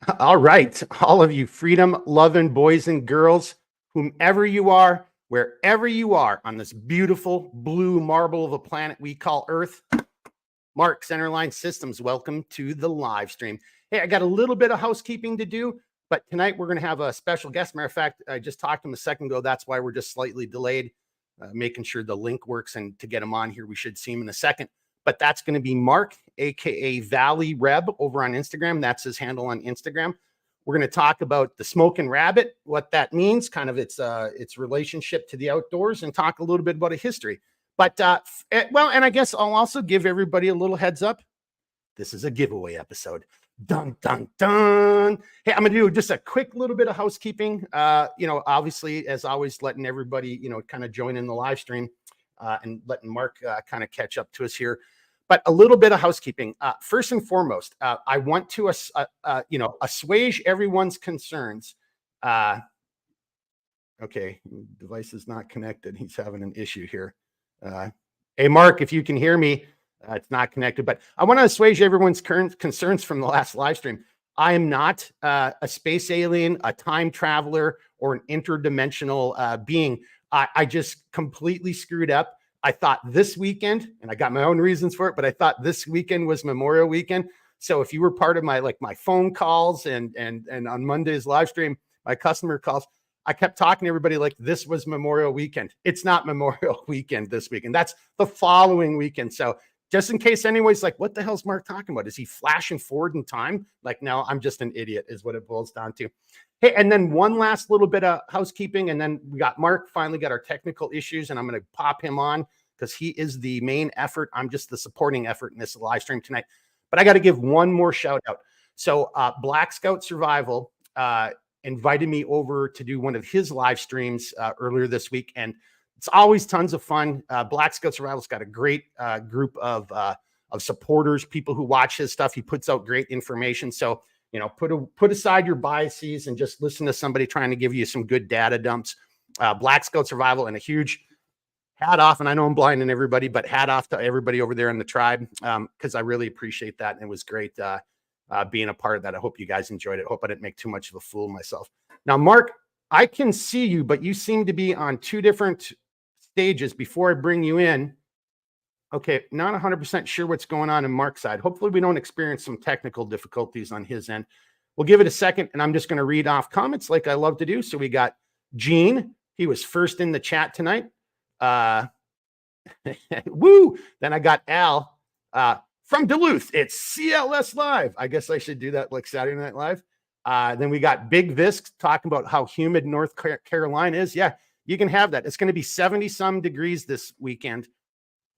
All right, all of you freedom-loving boys and girls, whomever you are, wherever you are on this beautiful blue marble of a planet we call Earth, Mark, Centerline Systems, welcome to the live stream. Hey, I got a little bit of housekeeping to do, but tonight we're going to have a special guest. Matter of fact, I just talked to him a second ago. That's why we're just slightly delayed, making sure the link works. And to get him on here, we should see him in a second. But that's going to be Mark, aka Valley Reb, over on Instagram. That's his handle on Instagram. We're going to talk about the smoking rabbit, what that means, kind of its relationship to the outdoors, and talk a little bit about a history. But well, and I guess I'll also give everybody a little heads up. This is a giveaway episode. Dun dun dun. Hey, I'm going to do just a quick little bit of housekeeping. Obviously, as always, letting everybody kind of join in the live stream and letting Mark kind of catch up to us here. But a little bit of housekeeping. First and foremost, I want to assuage everyone's concerns. Okay, device is not connected. He's having an issue here. Hey, Mark, if you can hear me, it's not connected. But I want to assuage everyone's current concerns from the last live stream. I am not a space alien, a time traveler, or an interdimensional being. I just completely screwed up. I thought this weekend, and I got my own reasons for it, but I thought this weekend was Memorial Weekend. So if you were part of my phone calls and on Monday's live stream, my customer calls, I kept talking to everybody like this was Memorial Weekend. It's not Memorial Weekend this weekend. That's the following weekend. So just in case anybody's like, what the hell's Mark talking about? Is he flashing forward in time? Like, no, I'm just an idiot is what it boils down to. Hey, and then one last little bit of housekeeping, and then we got Mark, finally got our technical issues, and I'm going to pop him on because he is the main effort. I'm just the supporting effort in this live stream tonight. But I got to give one more shout out. So Black Scout Survival invited me over to do one of his live streams earlier this week, and it's always tons of fun. Black Scout Survival's got a great group of supporters, people who watch his stuff. He puts out great information. So put aside your biases and just listen to somebody trying to give you some good data dumps. Black Scout Survival, and a huge hat off. And I know I'm blinding everybody, but hat off to everybody over there in the tribe, because I really appreciate that. And it was great being a part of that. I hope you guys enjoyed it. I hope I didn't make too much of a fool of myself. Now, Mark, I can see you, but you seem to be on two different stages before I bring you in. Okay, not 100% sure what's going on Mark's side. Hopefully we don't experience some technical difficulties on his end. We'll give it a second, and I'm just going to read off comments like I love to do. So we got Gene. He was first in the chat tonight. Woo! Then I got Al from Duluth. It's CLS Live. I guess I should do that like Saturday Night Live. Then we got Big Visk talking about how humid North Carolina is. Yeah, you can have that. It's going to be 70-some degrees this weekend.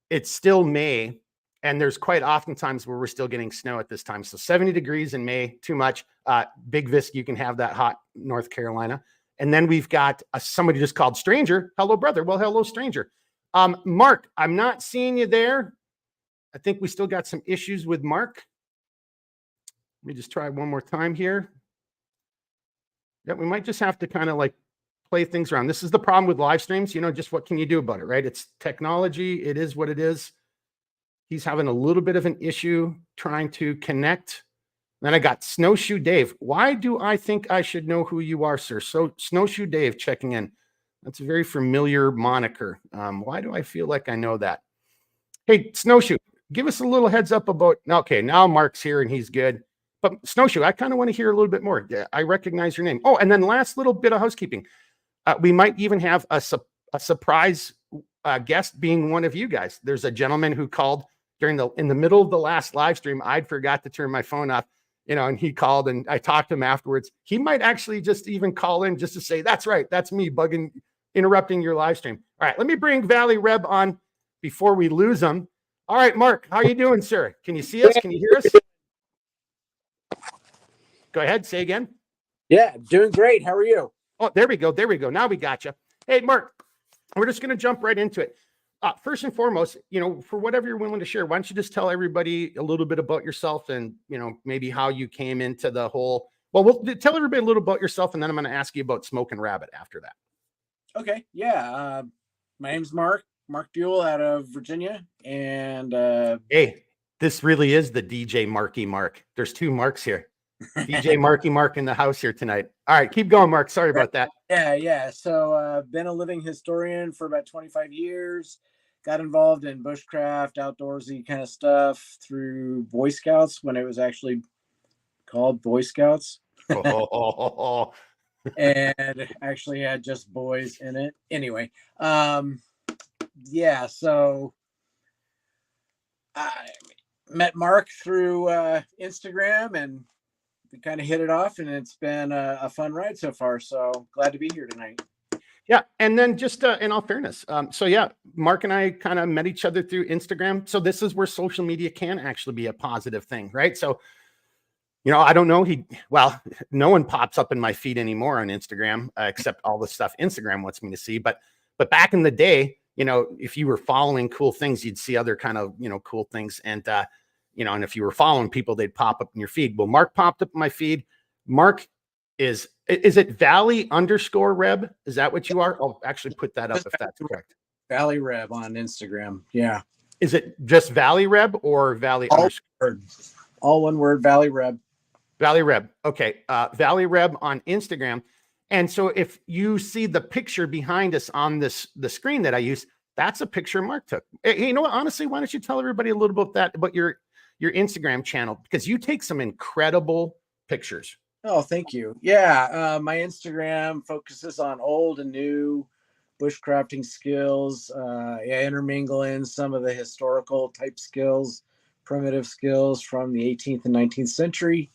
It's still May, and there's quite often times where we're still getting snow at this time. So 70 degrees in May, too much. Big Visk, you can have that hot North Carolina. And then we've got somebody just called Stranger. Hello, brother. Well, hello, Stranger. Mark, I'm not seeing you there. I think we still got some issues with Mark. Let me just try one more time here. Yeah, we might just have to kind of play things around. This is the problem with live streams. Just what can you do about it, right? It's technology. It is what it is. He's having a little bit of an issue trying to connect. Then I got Snowshoe Dave. Why do I think I should know who you are, sir? So Snowshoe Dave checking in. That's a very familiar moniker. Why do I feel like I know that? Hey, Snowshoe, give us a little heads up about, okay, now Mark's here and he's good. But Snowshoe, I kind of want to hear a little bit more. I recognize your name. Oh, and then last little bit of housekeeping. We might even have a surprise guest being one of you guys. There's a gentleman who called in the middle of the last live stream. I'd forgot to turn my phone off, and he called and I talked to him afterwards. He might actually just even call in just to say, that's right, that's me interrupting your live stream. All right, let me bring Valley Reb on before we lose him. All right, Mark, how are you doing, sir? Can you see us? Can you hear us? Go ahead, say again. Yeah, doing great. How are you? Oh, there we go. There we go. Now we got you. Hey, Mark, we're just going to jump right into it. First and foremost, for whatever you're willing to share, why don't you just tell everybody a little bit about yourself and, maybe how you came into the whole, we'll tell everybody a little about yourself, and then I'm going to ask you about Smoking Rabbit after that. Okay. Yeah. My name's Mark Buell out of Virginia. And hey, this really is the DJ Marky Mark. There's two Marks here. DJ Marky Mark in the house here tonight. All right, keep going, Mark. Sorry about that. Yeah. So been a living historian for about 25 years. Got involved in bushcraft, outdoorsy kind of stuff through Boy Scouts when it was actually called Boy Scouts. Oh, And actually had just boys in it. Anyway, yeah, so I met Mark through Instagram and we kind of hit it off, and it's been a fun ride so far. So glad to be here tonight. yeah. And then just in all fairness, so yeah, Mark and I kind of met each other through Instagram. So this is where social media can actually be a positive thing, right? So, you know, I don't know. Well, no one pops up in my feed anymore on Instagram, except all the stuff Instagram wants me to see. But back in the day, you know, if you were following cool things, you'd see other kind of, you know, cool things. And, you know, and if you were following people, they'd pop up in your feed. Well, Mark popped up in my feed. Mark is it Valley_Reb? Is that what you are? I'll actually put that up if that's correct. Valley Reb on Instagram. Yeah. Is it just Valley Reb or Valley _? All one word, Valley Reb. Valley Reb. Okay. Valley Reb on Instagram. And so if you see the picture behind us on the screen that I use, that's a picture Mark took. Hey, you know what? Honestly, why don't you tell everybody a little bit about your Instagram channel? Because you take some incredible pictures. Oh, thank you. Yeah. My Instagram focuses on old and new bushcrafting skills. Yeah, intermingle in some of the historical type skills, primitive skills from the 18th and 19th century.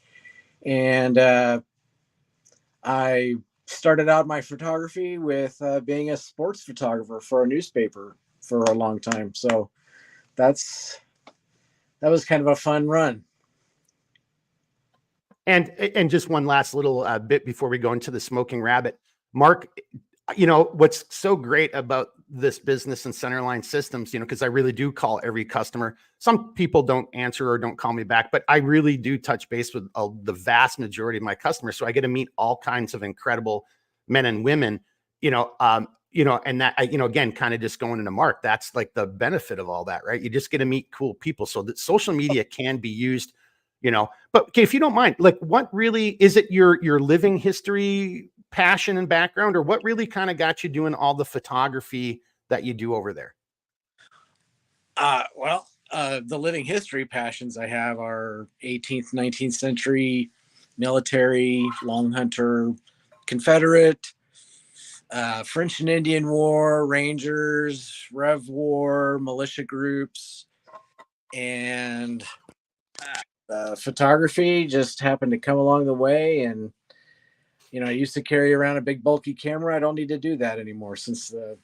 And I started out my photography with being a sports photographer for a newspaper for a long time. So that was kind of a fun run. And just one last little bit before we go into the smoking rabbit, Mark, you know, what's so great about this business and Centerline Systems, you know, because I really do call every customer. Some people don't answer or don't call me back, but I really do touch base with the vast majority of my customers. So I get to meet all kinds of incredible men and women, you know, and that, you know, again, kind of just going into Mark, that's like the benefit of all that, right? You just get to meet cool people. So that social media can be used, you know, but okay, if you don't mind, like what really is it your living history passion and background, or what really kind of got you doing all the photography that you do over there? Well, the living history passions I have are 18th, 19th century military, long hunter, Confederate, French and Indian War, Rangers, Rev War, militia groups, and photography just happened to come along the way. And you know, I used to carry around a big bulky camera. I don't need to do that anymore since the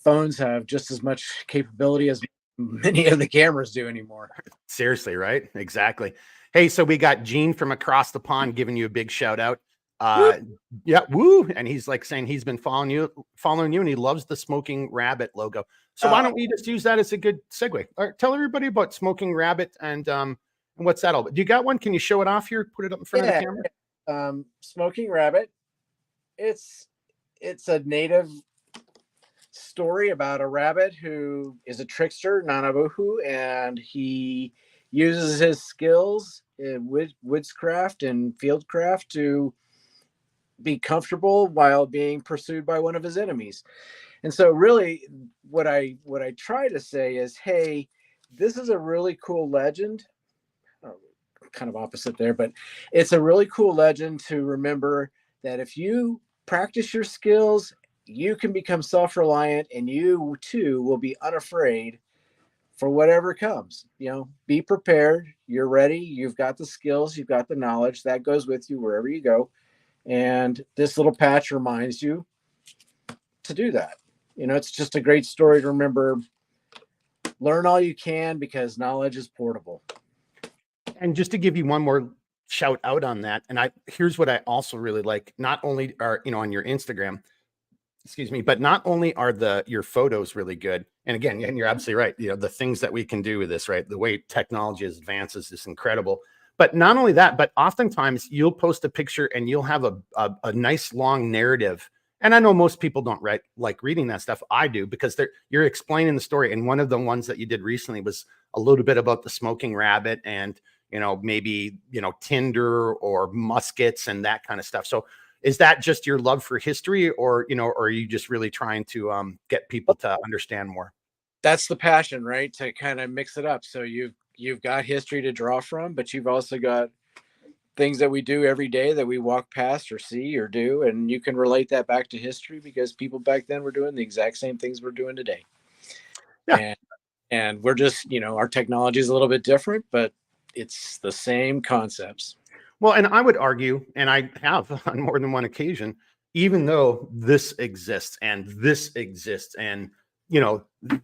phones have just as much capability as many of the cameras do anymore. Seriously, right? Exactly. Hey, so we got Gene from across the pond giving you a big shout out. Yeah, woo. And he's like saying he's been following you, and he loves the Smoking Rabbit logo. So why don't we just use that as a good segue? All right, tell everybody about Smoking Rabbit and what's that all about? Do you got one? Can you show it off here? Put it up in front of the camera. Smoking Rabbit. It's a native story about a rabbit who is a trickster, Nanabuhu, and he uses his skills in woodscraft and fieldcraft to be comfortable while being pursued by one of his enemies. And so really what I try to say is, hey, this is a really cool legend. Kind of opposite there, but it's a really cool legend to remember that if you practice your skills, you can become self-reliant, and you too will be unafraid for whatever comes. You know, be prepared. You're ready. You've got the skills. You've got the knowledge that goes with you wherever you go. And this little patch reminds you to do that. You know, it's just a great story to remember. Learn all you can because knowledge is portable. And just to give you one more shout out on that, and here's what I also really like. Not only are, you know, on your Instagram, excuse me, but not only are your photos really good. And again, and you're absolutely right. You know, the things that we can do with this, right? The way technology advances is incredible. But not only that, but oftentimes you'll post a picture and you'll have a nice long narrative. And I know most people don't like reading that stuff. I do, because you're explaining the story. And one of the ones that you did recently was a little bit about the Smoking Rabbit and, maybe, tinder or muskets and that kind of stuff. So is that just your love for history, or, or are you just really trying to get people to understand more? That's the passion, right? To kind of mix it up. So you've got history to draw from, but you've also got things that we do every day that we walk past or see or do, and you can relate that back to history because people back then were doing the exact same things we're doing today. Yeah. And we're just, our technology is a little bit different, but it's the same concepts. Well, and I would argue, and I have on more than one occasion, even though this exists and this exists and,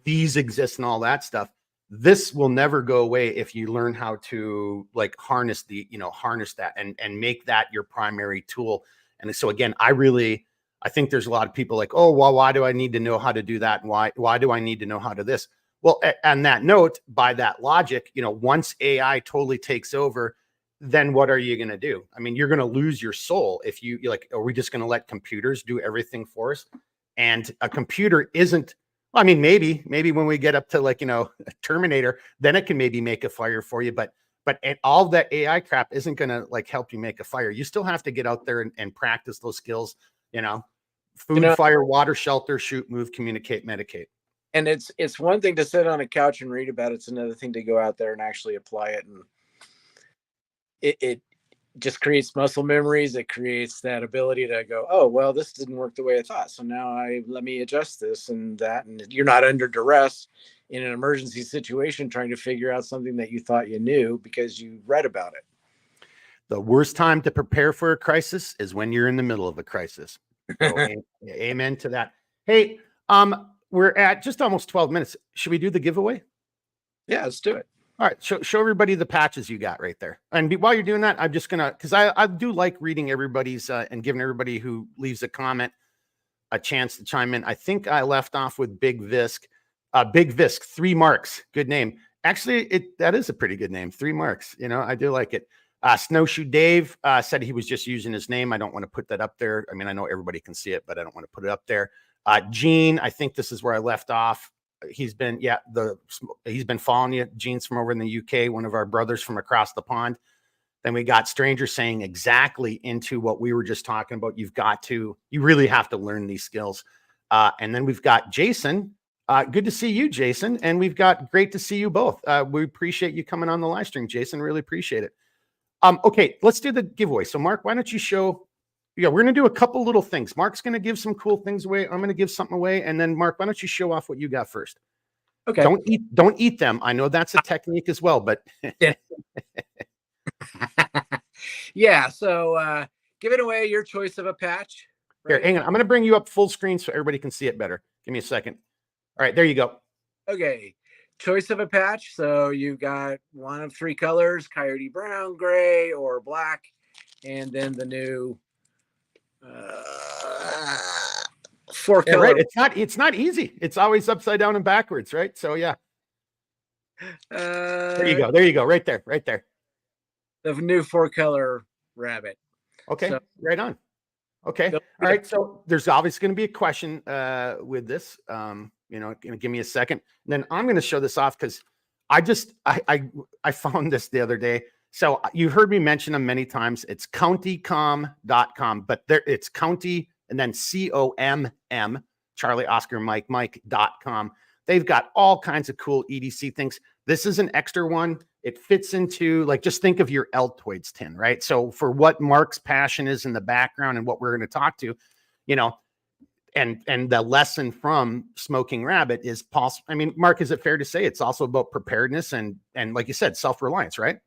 these exist and all that stuff, this will never go away if you learn how to like harness that and make that your primary tool. And so again, I think there's a lot of people like, oh, well, why do I need to know how to do that? And why do I need to know how to this? Well, on that note, by that logic, once AI totally takes over, then what are you going to do? I mean, you're going to lose your soul if you're like, are we just going to let computers do everything for us? And a computer isn't, well, I mean, maybe when we get up to like, Terminator, then it can maybe make a fire for you. But all that AI crap isn't going to like help you make a fire. You still have to get out there and practice those skills, food, fire, water, shelter, shoot, move, communicate, medicate. And it's one thing to sit on a couch and read about it. It's another thing to go out there and actually apply it. And it just creates muscle memories. It creates that ability to go, oh, well, this didn't work the way I thought. So now let me adjust this and that. And you're not under duress in an emergency situation trying to figure out something that you thought you knew because you read about it. The worst time to prepare for a crisis is when you're in the middle of a crisis. So, amen to that. Hey, we're at just almost 12 minutes. Should we do the giveaway? Yeah, let's do it. All right. Show everybody the patches you got right there. And while you're doing that, I'm just going to, because I do like reading everybody's and giving everybody who leaves a comment a chance to chime in. I think I left off with Big Visk. Big Visk, 3 marks. Good name. Actually, that is a pretty good name. 3 marks. I do like it. Snowshoe Dave said he was just using his name. I don't want to put that up there. I mean, I know everybody can see it, but I don't want to put it up there. Gene, I think this is where I left off. He's been following you. Gene's from over in the UK, one of our brothers from across the pond. Then we got Stranger saying exactly into what we were just talking about. You really have to learn these skills. And then we've got Jason. Good to see you, Jason. And we've got great to see you both. We appreciate you coming on the live stream, Jason. Really appreciate it. Okay, let's do the giveaway. So Mark, why don't you show, we're going to do a couple little things. Mark's going to give some cool things away. I'm going to give something away. And then Mark, why don't you show off what you got first? Okay. Don't eat them. I know that's a technique as well, but yeah. So giving away your choice of a patch. Right? Here, hang on. I'm going to bring you up full screen so everybody can see it better. Give me a second. All right, there you go. Okay. Choice of a patch. So you've got one of 3 colors: coyote brown, gray, or black, and then the new 4 color. Right. It's not easy. It's always upside down and backwards, right? So yeah. There you go. Right there. The new 4 color rabbit. Okay. So, right on. Okay. All right. So there's obviously going to be a question with this. Give me a second. And then I'm going to show this off because I found this the other day. So you heard me mention them many times. It's countycom.com, but it's county and then COMM, Charlie Oscar Mike.com. They've got all kinds of cool EDC things. This is an extra one. It fits into, like, just think of your Altoids tin, right? So for what Mark's passion is in the background and what we're going to talk to, and the lesson from Smoking Rabbit is possible. I mean, Mark, is it fair to say it's also about preparedness and like you said, self-reliance, right?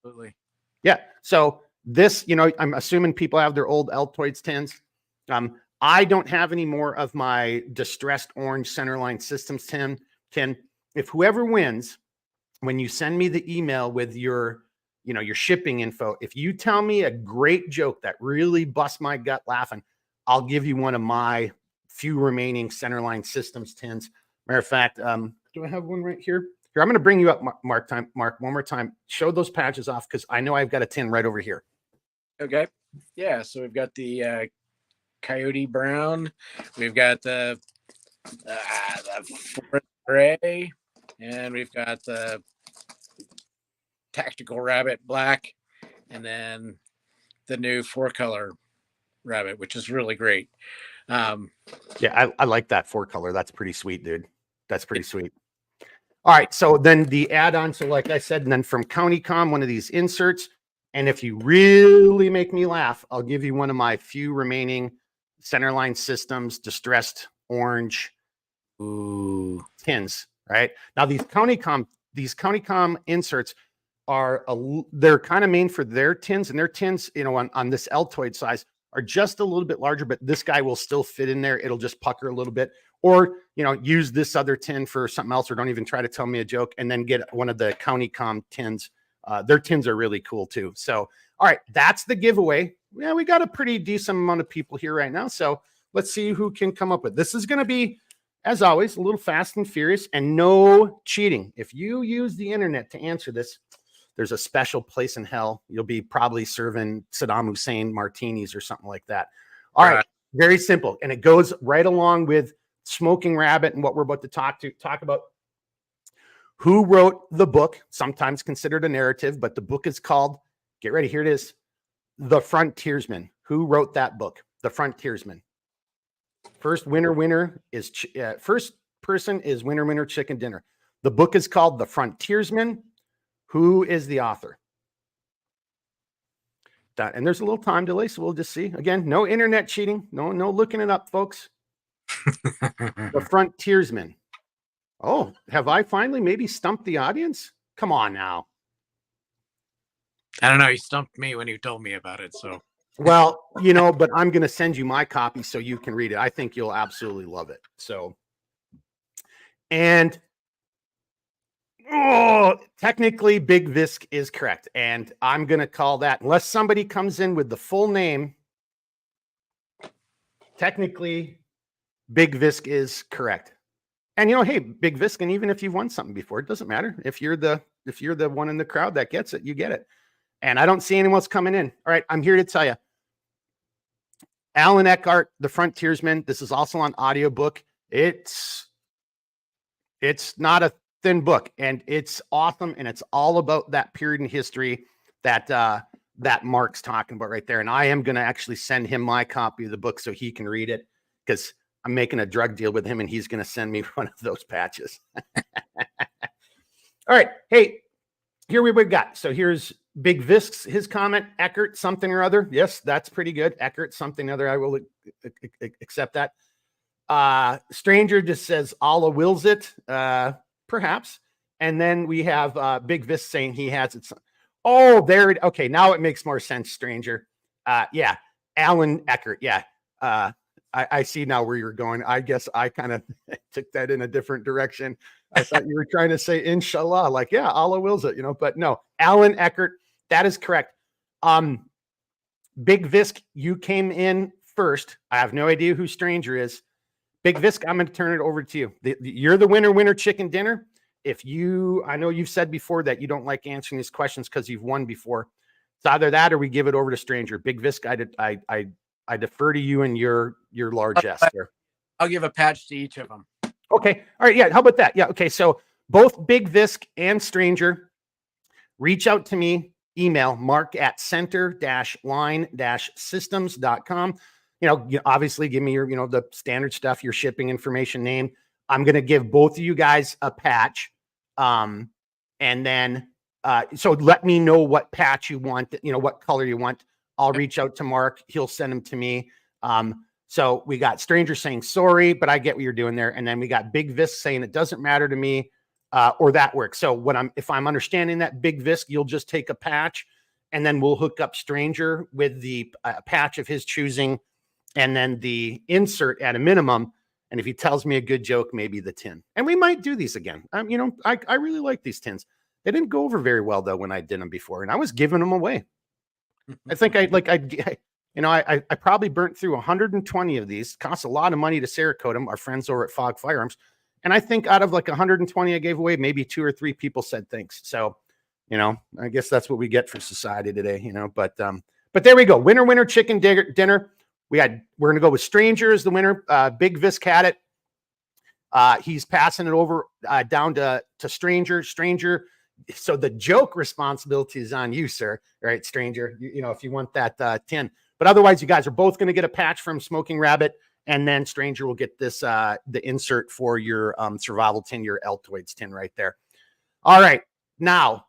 Absolutely. Yeah. So this, I'm assuming people have their old Altoids tins. I don't have any more of my distressed orange Centerline Systems tin. If whoever wins, when you send me the email with your shipping info, if you tell me a great joke that really busts my gut laughing, I'll give you one of my few remaining Centerline Systems tins. Matter of fact, do I have one right here? Here, I'm going to bring you up, Mark, one more time. Show those patches off because I know I've got a tin right over here. Okay. Yeah. So we've got the coyote brown. We've got the forest gray, and we've got the tactical rabbit black, and then the new 4-color rabbit, which is really great. Yeah, I like that 4-color. That's pretty sweet, dude. That's pretty sweet. All right, so then the add-on. So like I said, and then from CountyCom, one of these inserts. And if you really make me laugh, I'll give you one of my few remaining Centerline Systems distressed orange tins. Right now, these CountyCom inserts are they're kind of made for their tins, and their tins, on this Altoid size are just a little bit larger, but this guy will still fit in there. It'll just pucker a little bit, or use this other tin for something else, or don't even try to tell me a joke, and then get one of the CountyCom tins. Their tins are really cool too. So, all right, that's the giveaway. Yeah, we got a pretty decent amount of people here right now. So let's see who can come up with. This is going to be, as always, a little fast and furious, and no cheating. If you use the internet to answer this, there's a special place in hell. You'll be probably serving Saddam Hussein martinis or something like that. All right, very simple. And it goes right along with Smoking Rabbit and what we're about to talk about. Who wrote the book, sometimes considered a narrative, but the book is called, get ready, here it is, The Frontiersman. Who wrote that book? The Frontiersman. First person is Winner Chicken Dinner. The book is called The Frontiersman. Who is the author? And there's a little time delay, so we'll just see. Again, no internet cheating. No looking it up, folks. The Frontiersman. Oh, have I finally maybe stumped the audience? Come on now. I don't know. He stumped me when he told me about it. So, well, but I'm going to send you my copy so you can read it. I think you'll absolutely love it. So, and technically Big Visk is correct. And I'm going to call that, unless somebody comes in with the full name, technically Big Visk is correct. And hey, Big Visk, and even if you've won something before, it doesn't matter. If you're the one in the crowd that gets it, you get it. And I don't see anyone else coming in. All right, I'm here to tell you. Alan Eckhart, The Frontiersman. This is also on audiobook. It's not a thin book, and it's awesome, and it's all about that period in history that Mark's talking about right there. And I am going to actually send him my copy of the book so he can read it, because I'm making a drug deal with him, and he's going to send me one of those patches. All right. Hey, here we got. So here's Big Visk's, his comment, Eckert, something or other. Yes, that's pretty good. Eckert, something or other. I will accept that. Stranger just says, Allah wills it. Perhaps. And then we have Big Visk saying he has it. Oh, there it. Okay, now it makes more sense, Stranger. Yeah. Alan Eckert. Yeah. I see now where you're going. I guess I kind of took that in a different direction. I thought you were trying to say inshallah, like, yeah, Allah wills it, but no, Alan Eckert, that is correct. Big Visk, you came in first. I have no idea who Stranger is. Big Visk, I'm going to turn it over to you. You're the winner chicken dinner. I know you've said before that you don't like answering these questions because you've won before. It's either that or we give it over to Stranger. Big Visk, I defer to you and your largesse there. I'll give a patch to each of them. Okay. All right. Yeah. How about that? Yeah. Okay. So both Big Visk and Stranger, reach out to me, email mark@center-line-systems.com. Obviously give me your, the standard stuff, your shipping information, name. I'm going to give both of you guys a patch. And then, so let me know what patch you want, what color you want. I'll reach out to Mark. He'll send them to me. So we got Stranger saying sorry, but I get what you're doing there. And then we got Big Visk saying it doesn't matter to me, or that works. So if I'm understanding that, Big Visk, you'll just take a patch, and then we'll hook up Stranger with the patch of his choosing, and then the insert at a minimum. And if he tells me a good joke, maybe the tin. And we might do these again. I really like these tins. They didn't go over very well though when I did them before, and I was giving them away. I think I probably burnt through 120 of these. Cost a lot of money to Cerakote them, our friends over at Fog Firearms. And I think out of like 120 I gave away, maybe 2 or 3 people said thanks. So, I guess that's what we get for society today, but there we go. Winner chicken dinner. We're going to go with Stranger as the winner. Big Visk had it. He's passing it over down to Stranger. Stranger, so the joke responsibility is on you, sir. Right, stranger. You know, if you want that tin. But otherwise, you guys are both going to get a patch from Smoking Rabbit, and then stranger will get this the insert for your survival tin, your Altoids tin right there. All right, now,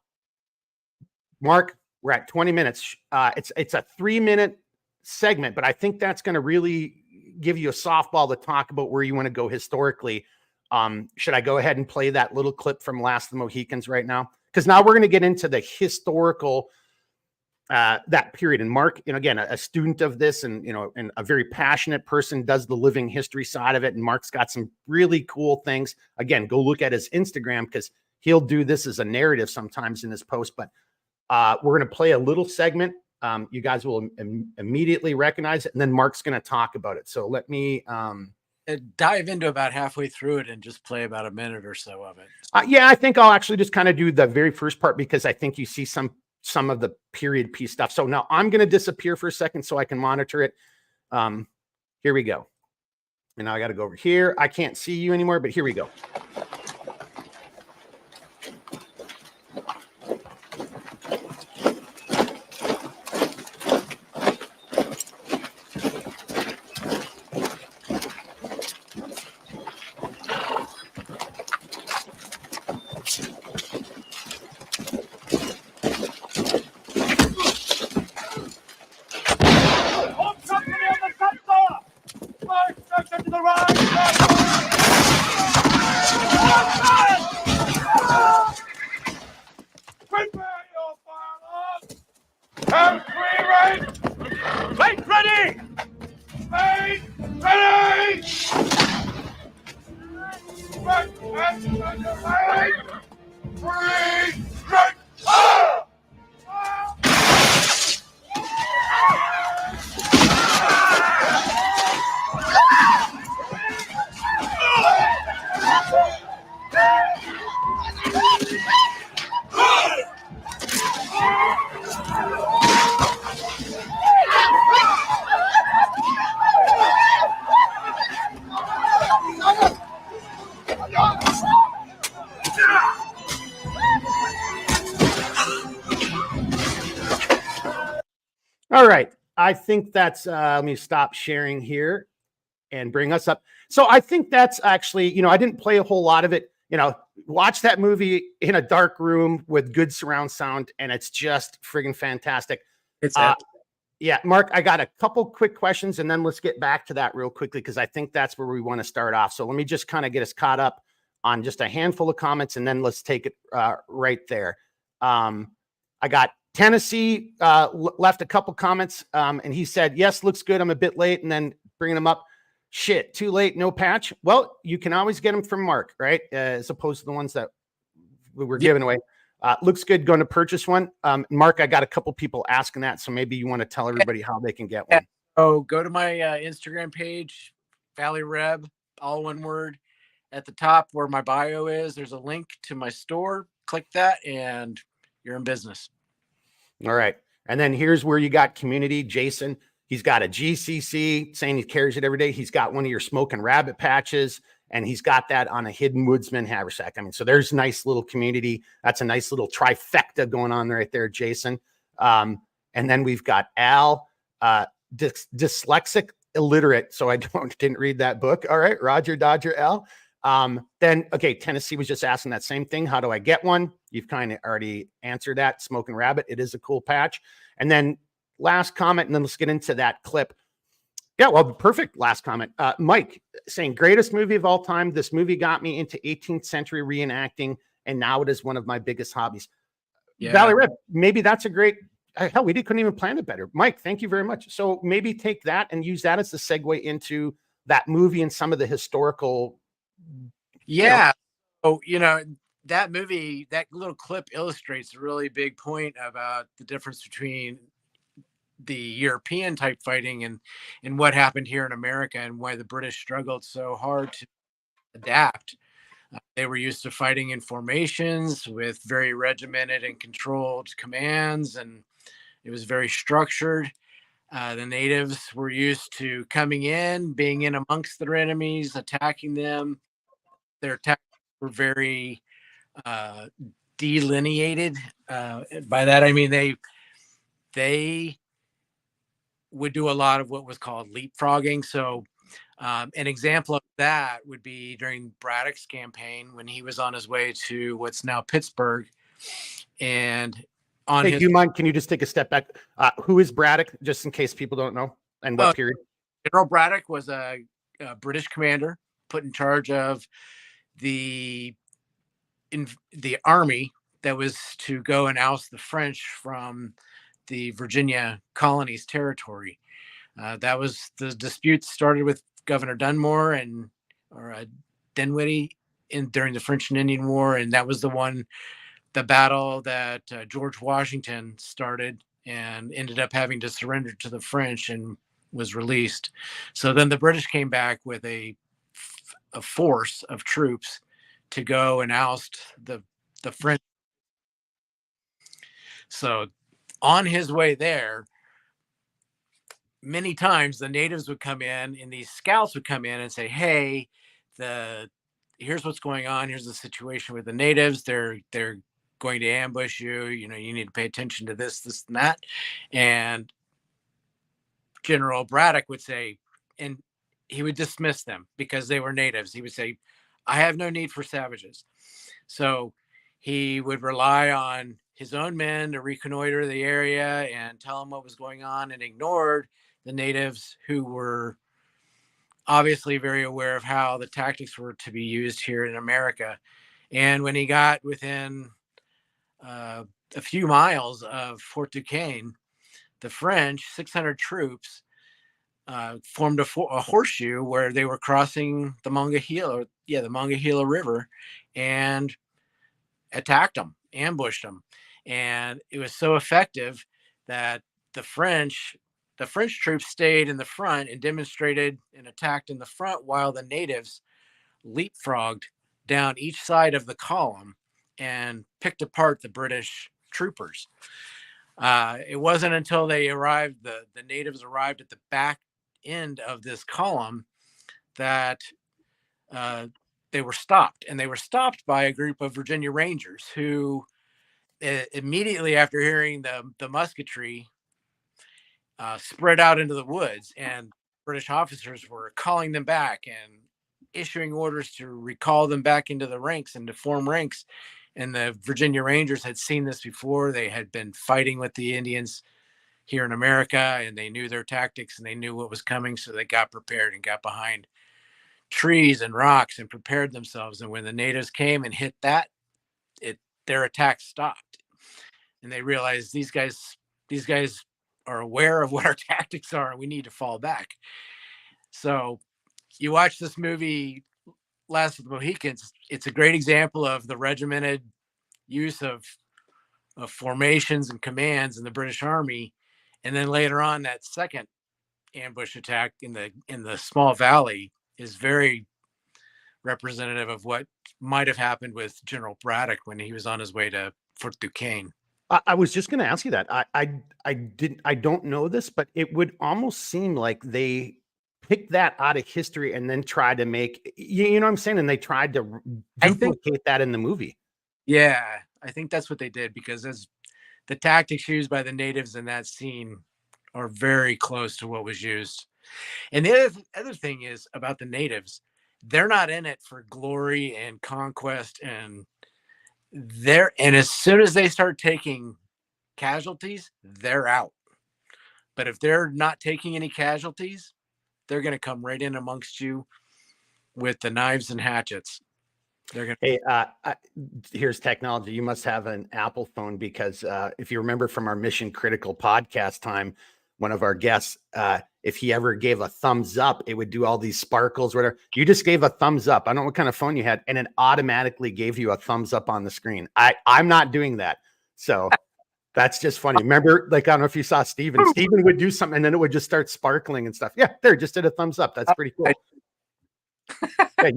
Mark, we're at 20 minutes. It's a 3-minute segment, but I think that's going to really give you a softball to talk about where you want to go historically. Should I go ahead and play that little clip from Last of the Mohicans right now? Because now we're going to get into the historical that period. And Mark, you know, again, a student of this, and you know, and a very passionate person, does the living history side of it. And Mark's got some really cool things. Again, go look at his Instagram because he'll do this as a narrative sometimes in his post. But we're going to play a little segment. You guys will immediately recognize it, and then Mark's going to talk about it. So let me dive into about halfway through it and just play about a minute or so of it. Yeah, I think I'll actually just kind of do the very first part because I think you see some of the period piece stuff. So now I'm going to disappear for a second so I can monitor it. Here we go. And now I got to go over here. I can't see you anymore, but here we go. All right. I think that's, let me stop sharing here and bring us up. So I think that's actually, you know, I didn't play a whole lot of it. You know, watch that movie in a dark room with good surround sound, and it's just friggin' fantastic. It's yeah, Mark, I got a couple quick questions, and then let's get back to that real quickly because I think that's where we want to start off. So let me just kind of get us caught up on just a handful of comments, and then let's take it right there. I got Tennessee left a couple comments, and he said, yes, looks good. I'm a bit late, and then bringing them up. Shit, too late, no patch. Well, you can always get them from Mark, right? As opposed to the ones that we were giving away. Looks good. Going to purchase one. Mark, I got a couple people asking that, so maybe you want to tell everybody how they can get one. Oh, go to my Instagram page, Valley Reb, all one word. At the top where my bio is, there's a link to my store. Click that, and you're in business. All right. And then here's where you got community. Jason, he's got a GCC saying he carries it every day. He's got one of your Smoking Rabbit patches, and he's got that on a Hidden Woodsman haversack. I mean, so there's nice little community. That's a nice little trifecta going on right there, Jason. And then we've got Al, dyslexic illiterate. So I didn't read that book. All right. Roger Dodger Al. Then, okay, Tennessee was just asking that same thing. How do I get one? You've kind of already answered that. Smoking Rabbit. It is a cool patch. And then last comment, and then let's get into that clip. Yeah, well, perfect. Last comment. Mike saying, greatest movie of all time. This movie got me into 18th century reenacting, and now it is one of my biggest hobbies. Yeah. Valley Rip, maybe that's a great, hell, we couldn't even plan it better. Mike, thank you very much. So maybe take that and use that as the segue into that movie and some of the historical. Yeah. So, that movie, that little clip illustrates a really big point about the difference between the European type fighting and what happened here in America, and why the British struggled so hard to adapt. They were used to fighting in formations with very regimented and controlled commands, and it was very structured. The natives were used to coming in, being in amongst their enemies, attacking them. Their attacks were very delineated. By that I mean they would do a lot of what was called leapfrogging. So an example of that would be during Braddock's campaign when he was on his way to what's now Pittsburgh, and on Hey, his do you mind? Can you just take a step back? Who is Braddock, just in case people don't know, and what period? General Braddock was a British commander put in charge of the army that was to go and oust the French from the Virginia colonies territory. That was the dispute started with Governor Dunmore and or Dinwiddie during the French and Indian War, and that was the battle that George Washington started and ended up having to surrender to the French and was released. So then the British came back with a force of troops to go and oust the French. So on his way there, many times the natives would come in and these scouts would come in and say, hey, here's what's going on. Here's the situation with the natives. They're going to ambush you. You know, you need to pay attention to this, and that. And General Braddock would say, and he would dismiss them because they were natives. He would say, I have no need for savages. So he would rely on his own men to reconnoiter the area and tell them what was going on, and ignored the natives who were obviously very aware of how the tactics were to be used here in America. And when he got within a few miles of Fort Duquesne, the French 600 troops formed a horseshoe where they were crossing the Monongahela River, and attacked them, ambushed them. And it was so effective that the French troops stayed in the front and demonstrated and attacked in the front, while the natives leapfrogged down each side of the column and picked apart the British troopers. It wasn't until they arrived, the natives arrived at the back end of this column, that they were stopped. And they were stopped by a group of Virginia Rangers who immediately after hearing the musketry spread out into the woods, and British officers were calling them back and issuing orders to recall them back into the ranks and to form ranks. And the Virginia Rangers had seen this before. They had been fighting with the Indians here in America, and they knew their tactics and they knew what was coming. So they got prepared and got behind trees and rocks and prepared themselves. And when the natives came and hit that, their attack stopped. And they realized these guys are aware of what our tactics are, and we need to fall back. So you watch this movie, Last of the Mohicans. It's a great example of the regimented use of formations and commands in the British Army. And then later on, that second ambush attack in the small valley is very representative of what might have happened with General Braddock when he was on his way to Fort Duquesne. I was just going to ask you that. I don't know this, but it would almost seem like they picked that out of history and then tried to make, you know what I'm saying? And they tried to duplicate that in the movie. Yeah, I think that's what they did, because as the tactics used by the natives in that scene are very close to what was used. And the other thing is about the natives, they're not in it for glory and conquest, and as soon as they start taking casualties, they're out. But if they're not taking any casualties, they're going to come right in amongst you with the knives and hatchets. They're going to. Hey, here's technology. You must have an Apple phone, because if you remember from our Mission Critical podcast time, one of our guests, if he ever gave a thumbs up, it would do all these sparkles, whatever. You just gave a thumbs up. I don't know what kind of phone you had, and it automatically gave you a thumbs up on the screen. I'm not doing that. So that's just funny. Remember, like, I don't know if you saw Steven. Steven would do something and then it would just start sparkling and stuff. Yeah, there, just did a thumbs up. That's pretty cool. Yeah,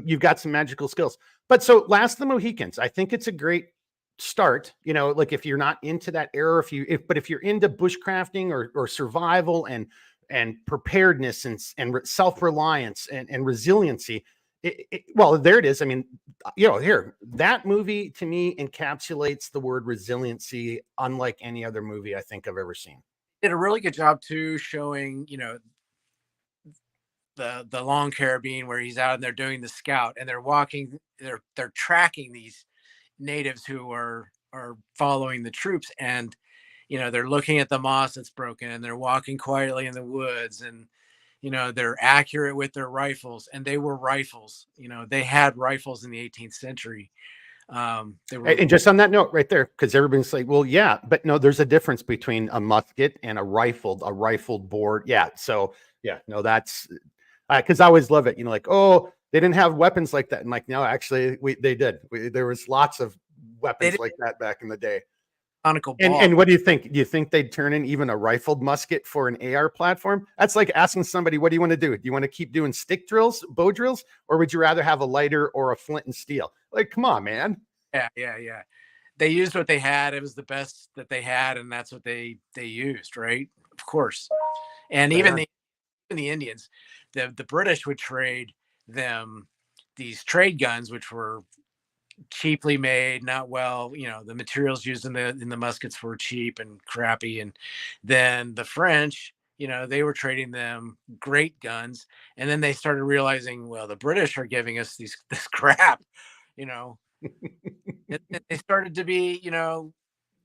you've got some magical skills. But so Last of the Mohicans, I think it's a great start. You know, like if you're not into that era, but if you're into bushcrafting or survival and preparedness and self-reliance and resiliency, Well, there it is. I mean, here, that movie to me encapsulates the word resiliency unlike any other movie I think I've ever seen. Did a really good job too showing, the long carabine where he's out and they're doing the scout and they're walking, they're tracking these natives who are following the troops, and they're looking at the moss that's broken and they're walking quietly in the woods, and they're accurate with their rifles, and they were rifles. They had rifles in the 18th century. They were. And just on that note right there, because everybody's like, well, yeah, but no, there's a difference between a musket and a rifled board. Yeah. So yeah, no, that's because I always love it. Like, oh, they didn't have weapons like that. And like, no, actually, they did. There was lots of They weapons did like that back in the day. conical And ball. and what do you think? Do you think they'd turn in even a rifled musket for an AR platform? That's like asking somebody, what do you want to do? Do you want to keep doing stick drills, bow drills, or would you rather have a lighter or a flint and steel? Like, come on, man. Yeah. They used what they had. It was the best that they had, and that's what they used, right? Of course. And Right even on. the Indians, the British would trade them these trade guns, which were cheaply made, not well, the materials used in the muskets were cheap and crappy. And then the French, they were trading them great guns. And then they started realizing, well, the British are giving us this crap, you know. They started to be,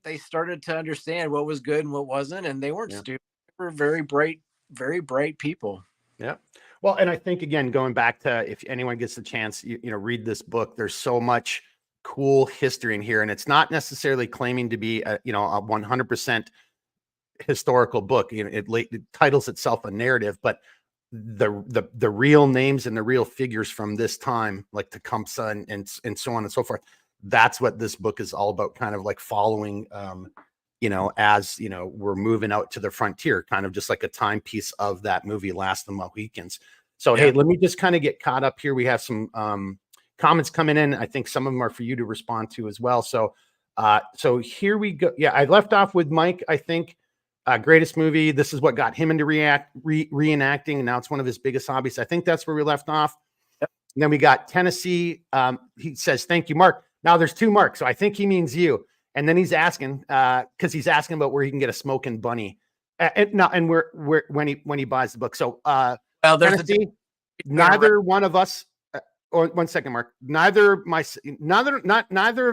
they started to understand what was good and what wasn't, and they weren't Yeah. stupid. They were very bright people. Yeah. Well, and I think again, going back to if anyone gets the chance, read this book. There's so much cool history in here, and it's not necessarily claiming to be a 100% historical book. It titles itself a narrative, but the real names and the real figures from this time, like Tecumseh and so on and so forth. That's what this book is all about, kind of like following as we're moving out to the frontier, kind of just like a timepiece of that movie Last of the Mohicans. So Yeah. hey, let me just kind of get caught up here. We have some comments coming in. I think some of them are for you to respond to as well. So here we go. Yeah, I left off with Mike, I think. Greatest movie. This is what got him into reenacting, and now it's one of his biggest hobbies. I think that's where we left off. Yep. And then we got Tennessee. He says, "Thank you, Mark." Now there's two Marks, so I think he means you. And then he's asking because he's asking about where he can get a smoking bunny. And where when he buys the book. So Well, there's Tennessee, neither one of us. Or 1 second, Mark. Neither of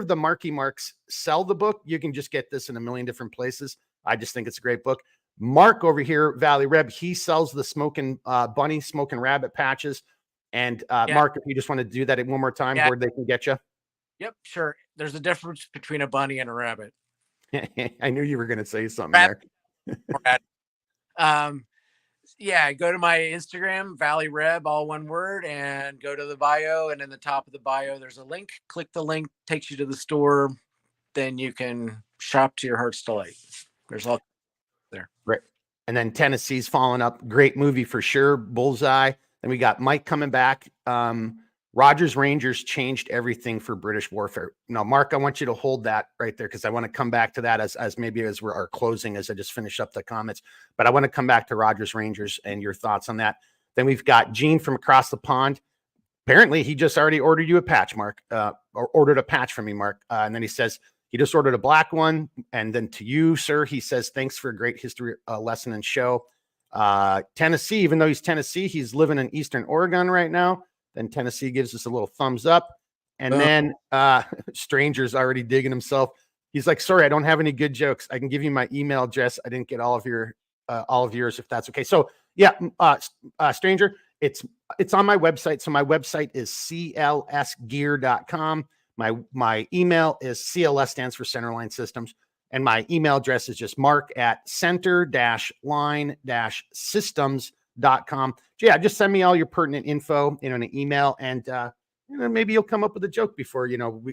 the Marky Marks sell the book. You can just get this in a million different places. I just think it's a great book. Mark over here, Valley Reb, he sells the smoking bunny, smoking rabbit patches. And Mark, if you just want to do that one more time, where they can get you. Yep, sure. There's a difference between a bunny and a rabbit. I knew you were going to say something there. Go to my Instagram, Valley Reb, all one word, and go to the bio. And in the top of the bio, there's a link. Click the link, takes you to the store. Then you can shop to your heart's delight. There's all there. Right. And then Tennessee's following up. Great movie for sure. Bullseye. Then we got Mike coming back. Rogers Rangers changed everything for British warfare. Now, Mark, I want you to hold that right there because I want to come back to that as we're our closing as I just finish up the comments. But I want to come back to Rogers Rangers and your thoughts on that. Then we've got Gene from across the pond. Apparently, he just already ordered you a patch, Mark, or ordered a patch from me, Mark. And then he says he just ordered a black one. And then to you, sir, he says, thanks for a great history lesson and show. Tennessee, even though he's Tennessee, he's living in Eastern Oregon right now. Then Tennessee gives us a little thumbs up. And then Stranger's already digging himself. He's like, sorry, I don't have any good jokes. I can give you my email address. I didn't get all of yours, if that's okay. So yeah, Stranger, it's on my website. So my website is clsgear.com. My email is CLS, stands for Centerline Systems. And my email address is just mark@center-line-systems.com. Yeah, just send me all your pertinent info in an email, and maybe you'll come up with a joke before,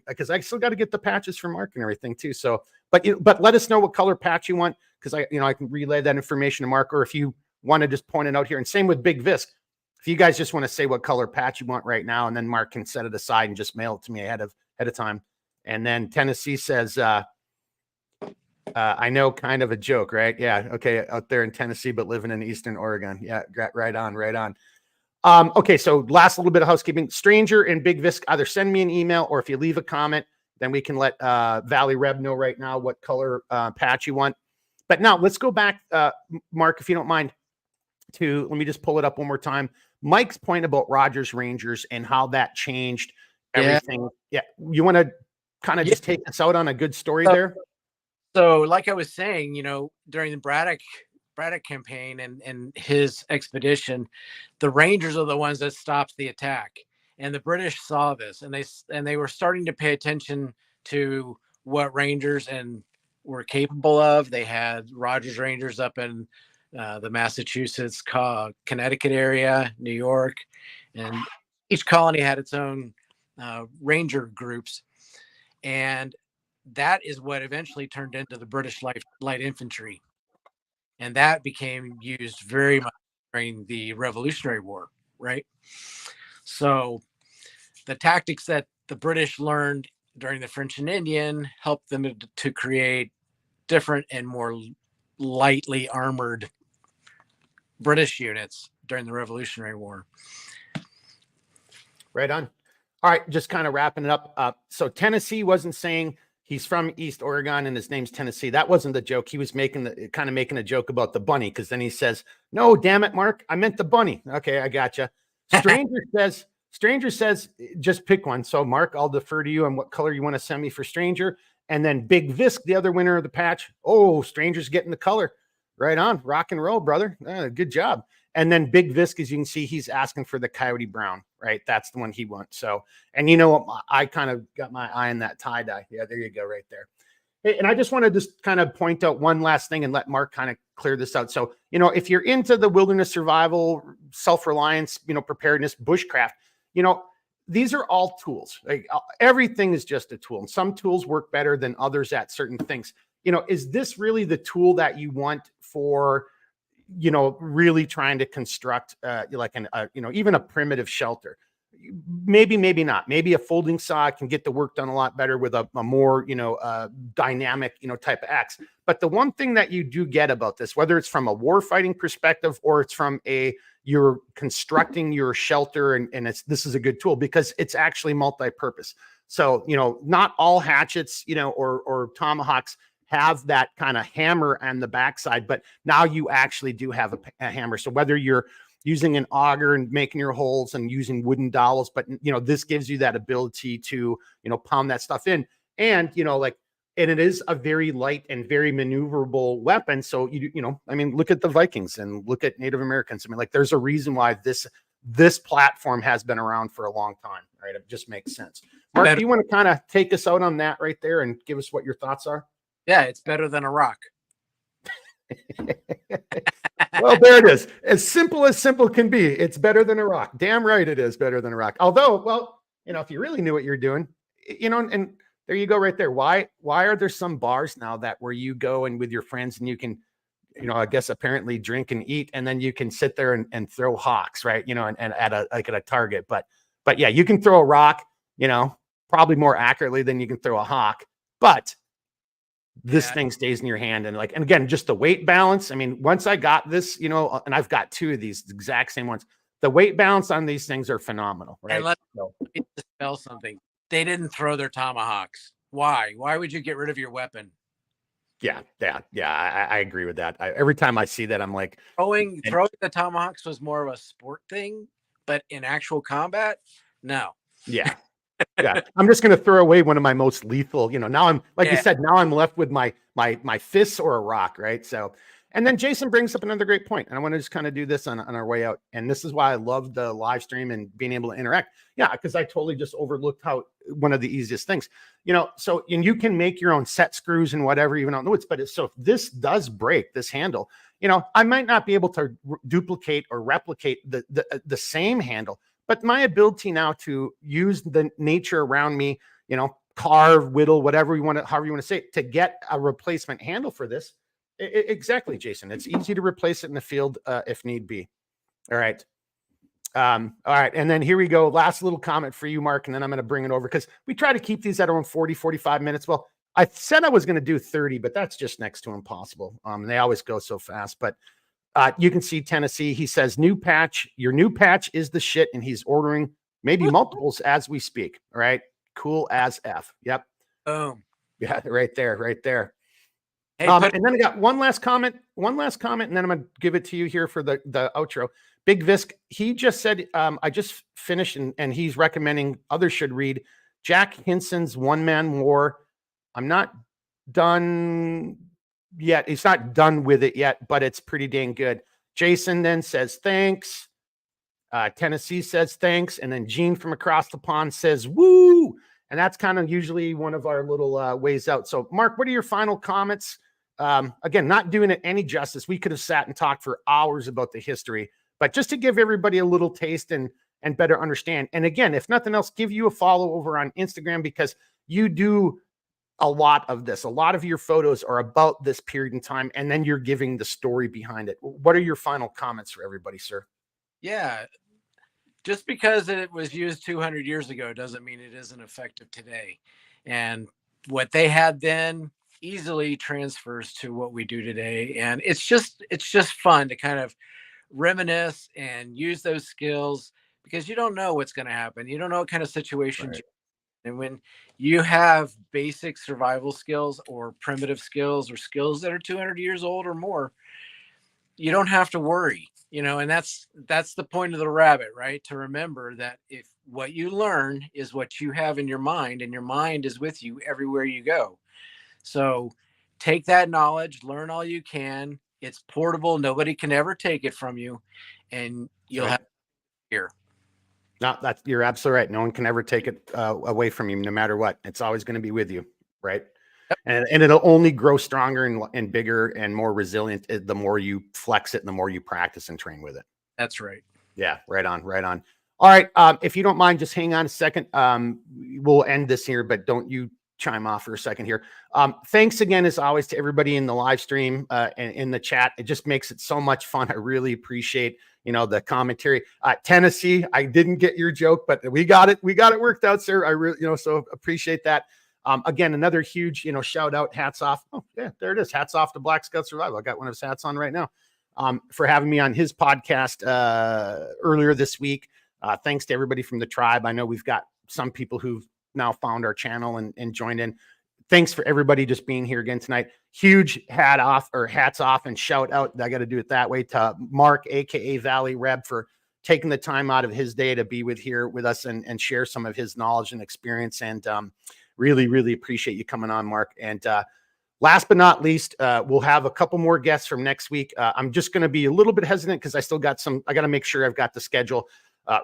because I still got to get the patches for Mark and everything too. So, but let us know what color patch you want, because I can relay that information to Mark, or if you want to just point it out here. And same with Big Visk. If you guys just want to say what color patch you want right now, and then Mark can set it aside and just mail it to me ahead of time. And then Tennessee says, I know, kind of a joke, right? Yeah. Okay. Out there in Tennessee, but living in Eastern Oregon. Yeah. Right on. Okay, so last little bit of housekeeping. Stranger and Big Visk, either send me an email, or if you leave a comment, then we can let Valley Reb know right now what color patch you want. But now let's go back, Mark, if you don't mind, to, let me just pull it up one more time. Mike's point about Rogers Rangers and how that changed everything. Yeah. You want to kind of just take us out on a good story there? So like I was saying, during the Braddock campaign and his expedition, the Rangers are the ones that stopped the attack. And the British saw this, and they were starting to pay attention to what Rangers were capable of. They had Rogers Rangers up in the Massachusetts, Connecticut area, New York, and each colony had its own ranger groups. And that is what eventually turned into the British light infantry. And that became used very much during the Revolutionary War, right? So the tactics that the British learned during the French and Indian helped them to create different and more lightly armored British units during the Revolutionary War. Right on. All right, just kind of wrapping it up. So Tennessee wasn't saying he's from East Oregon and his name's Tennessee. That wasn't the joke. He was making a joke about the bunny, because then he says, "No, damn it, Mark, I meant the bunny." Okay, I gotcha. Stranger says, just pick one. So Mark, I'll defer to you on what color you want to send me for Stranger. And then Big Visk, the other winner of the patch. Oh, Stranger's getting the color. Right on. Rock and roll, brother. Good job. And then Big Visk, as you can see, he's asking for the Coyote Brown, right? That's the one he wants. So, and you know what? I kind of got my eye on that tie dye. Yeah, there you go, right there. Hey, and I just want to just kind of point out one last thing and let Mark kind of clear this out. So, if you're into the wilderness survival, self-reliance, preparedness, bushcraft, these are all tools. Like, everything is just a tool. And some tools work better than others at certain things. Is this really the tool that you want for, really trying to construct like even a primitive shelter? Maybe not. Maybe a folding saw can get the work done a lot better with a more, dynamic, type of axe. But the one thing that you do get about this, whether it's from a war fighting perspective or it's from you're constructing your shelter, and this is a good tool because it's actually multi-purpose. So, not all hatchets, or tomahawks have that kind of hammer on the backside, but now you actually do have a hammer. So whether you're using an auger and making your holes and using wooden dowels, but this gives you that ability to, pound that stuff in. And, and it is a very light and very maneuverable weapon. So, look at the Vikings and look at Native Americans. There's a reason why this platform has been around for a long time, right? It just makes sense. Mark, do you want to kind of take us out on that right there and give us what your thoughts are? Yeah, it's better than a rock. Well, there it is. As simple can be. It's better than a rock. Damn right it is better than a rock. Although, well, if you really knew what you're doing, and there you go right there. Why are there some bars now where you go and with your friends and you can, I guess apparently drink and eat, and then you can sit there and throw hawks, right? And at a target. But yeah, you can throw a rock, probably more accurately than you can throw a hawk. But this thing stays in your hand. And again, just the weight balance. Once I got this, and I've got two of these exact same ones, the weight balance on these things are phenomenal, right? And let me dispel something. They didn't throw their tomahawks. Why? Why would you get rid of your weapon? Yeah. I agree with that. Every time I see that, I'm like, throwing the tomahawks was more of a sport thing, but in actual combat, no. Yeah. Yeah, I'm just going to throw away one of my most lethal, now I'm, like you said, now I'm left with my fists or a rock, right? So, and then Jason brings up another great point, and I want to just kind of do this on our way out. And this is why I love the live stream and being able to interact. Yeah, because I totally just overlooked one of the easiest things, so, and you can make your own set screws and whatever, even on the woods. But so if this does break, this handle, I might not be able to duplicate or replicate the same handle. But my ability now to use the nature around me, carve, whittle, however you want to say it, to get a replacement handle for this. Exactly, Jason. It's easy to replace it in the field if need be. All right. All right. And then here we go. Last little comment for you, Mark, and then I'm going to bring it over because we try to keep these at around 40, 45 minutes. Well, I said I was going to do 30, but that's just next to impossible. They always go so fast. But You can see Tennessee. He says, new patch, your new patch is the shit. And he's ordering maybe multiples as we speak. All right. Cool as F. Yep. Boom. Yeah. Right there. Right there. Hey, And then I got one last comment, and then I'm going to give it to you here for the outro. Big Visk, he just said, I just finished and he's recommending others should read Jack Hinson's One Man War. I'm not done yet. He's not done with it yet, but it's pretty dang good. Jason then says, thanks. Tennessee says, thanks. And then Gene from across the pond says, woo. And that's kind of usually one of our little ways out. So Mark, what are your final comments? Again, not doing it any justice. We could have sat and talked for hours about the history, but just to give everybody a little taste and better understand. And again, if nothing else, give you a follow over on Instagram, because you do a lot of this. A lot of your photos are about this period in time, and then you're giving the story behind it. What are your final comments for everybody, sir? Yeah. Just because it was used 200 years ago doesn't mean it isn't effective today. And what they had then easily transfers to what we do today. And it's just fun to kind of reminisce and use those skills, because you don't know what's going to happen. You don't know what kind of situations. Right. And when you have basic survival skills or primitive skills or skills that are 200 years old or more, you don't have to worry, and that's the point of the rabbit, right? To remember that if what you learn is what you have in your mind, and your mind is with you everywhere you go. So take that knowledge, learn all you can. It's portable. Nobody can ever take it from you, and you'll have here. No, you're absolutely right. No one can ever take it away from you, no matter what. It's always going to be with you, right? Yep. And it'll only grow stronger and bigger and more resilient the more you flex it and the more you practice and train with it. That's right. Yeah, right on, right on. All right, if you don't mind, just hang on a second. We'll end this here, but don't you chime off for a second here. Thanks again, as always, to everybody in the live stream and in the chat. It just makes it so much fun. I really appreciate the commentary. Tennessee, I didn't get your joke, but we got it worked out, sir. I really so appreciate that. Again, another huge shout out, hats off. Oh yeah, there it is. Hats off to Black Scout Survival. I got one of his hats on right now. For having me on his podcast earlier this week. Thanks to everybody from the tribe. I know we've got some people who've now found our channel and joined in. Thanks for everybody just being here again tonight. Huge hats off and shout out. I got to do it that way to Mark, aka Valley Reb, for taking the time out of his day to be here with us and share some of his knowledge and experience. And really, really appreciate you coming on, Mark. And last but not least, we'll have a couple more guests from next week. I'm just going to be a little bit hesitant because I still got I got to make sure I've got the schedule.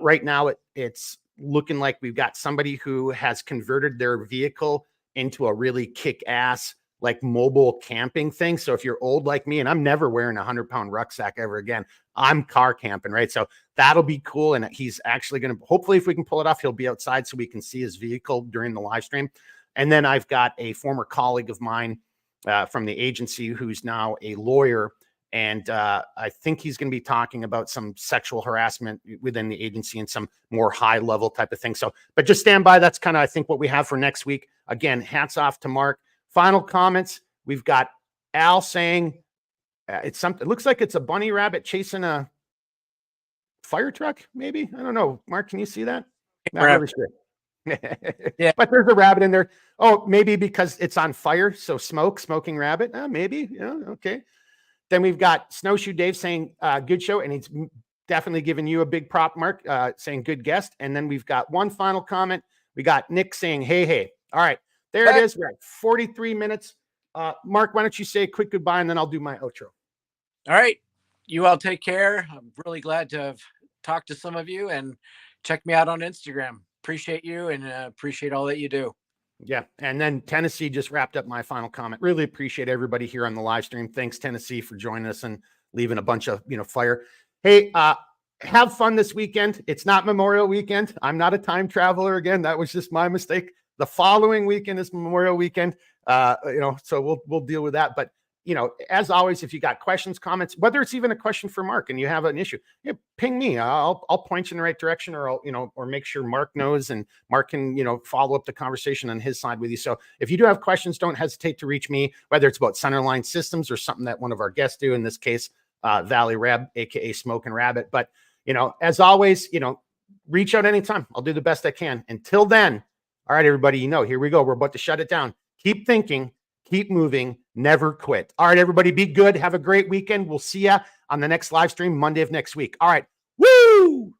Right now, it's looking like we've got somebody who has converted their vehicle into a really kick-ass, like mobile camping thing. So if you're old like me, and I'm never wearing a 100-pound rucksack ever again, I'm car camping, right? So that'll be cool. And he's actually going to, hopefully, if we can pull it off, he'll be outside so we can see his vehicle during the live stream. And then I've got a former colleague of mine from the agency who's now a lawyer. And I think he's going to be talking about some sexual harassment within the agency and some more high level type of thing. So, but just stand by. That's kind of, I think, what we have for next week. Again, hats off to Mark. Final comments. We've got Al saying it's something. It looks like it's a bunny rabbit chasing a fire truck. Maybe, I don't know. Mark, can you see that? Not really sure. Yeah, but there's a rabbit in there. Oh, maybe because it's on fire. So smoking rabbit. Maybe. Yeah. Okay. Then we've got Snowshoe Dave saying good show, and he's definitely giving you a big prop, Mark, saying good guest. And then we've got one final comment. We got Nick saying, hey. All right, there it is. We're at 43 minutes. Mark, why don't you say a quick goodbye, and then I'll do my outro. All right. You all take care. I'm really glad to have talked to some of you, and check me out on Instagram. Appreciate you and appreciate all that you do. Yeah. And then Tennessee just wrapped up my final comment. Really appreciate everybody here on the live stream. Thanks, Tennessee, for joining us and leaving a bunch of, fire. Hey, have fun this weekend. It's not Memorial Weekend. I'm not a time traveler again. That was just my mistake. The following weekend is Memorial Weekend. So we'll deal with that. But, as always, if you got questions, comments, whether it's even a question for Mark and you have an issue, ping me. I'll point you in the right direction, or or make sure Mark knows, and Mark can, follow up the conversation on his side with you. So if you do have questions, don't hesitate to reach me, whether it's about centerline systems or something that one of our guests do in this case. Valley Reb, aka Smoking Rabbit. But as always, reach out anytime. I'll do the best I can. Until then, all right, everybody, here we go. We're about to shut it down. Keep thinking, keep moving, never quit. All right, everybody, be good. Have a great weekend. We'll see you on the next live stream Monday of next week. All right. Woo!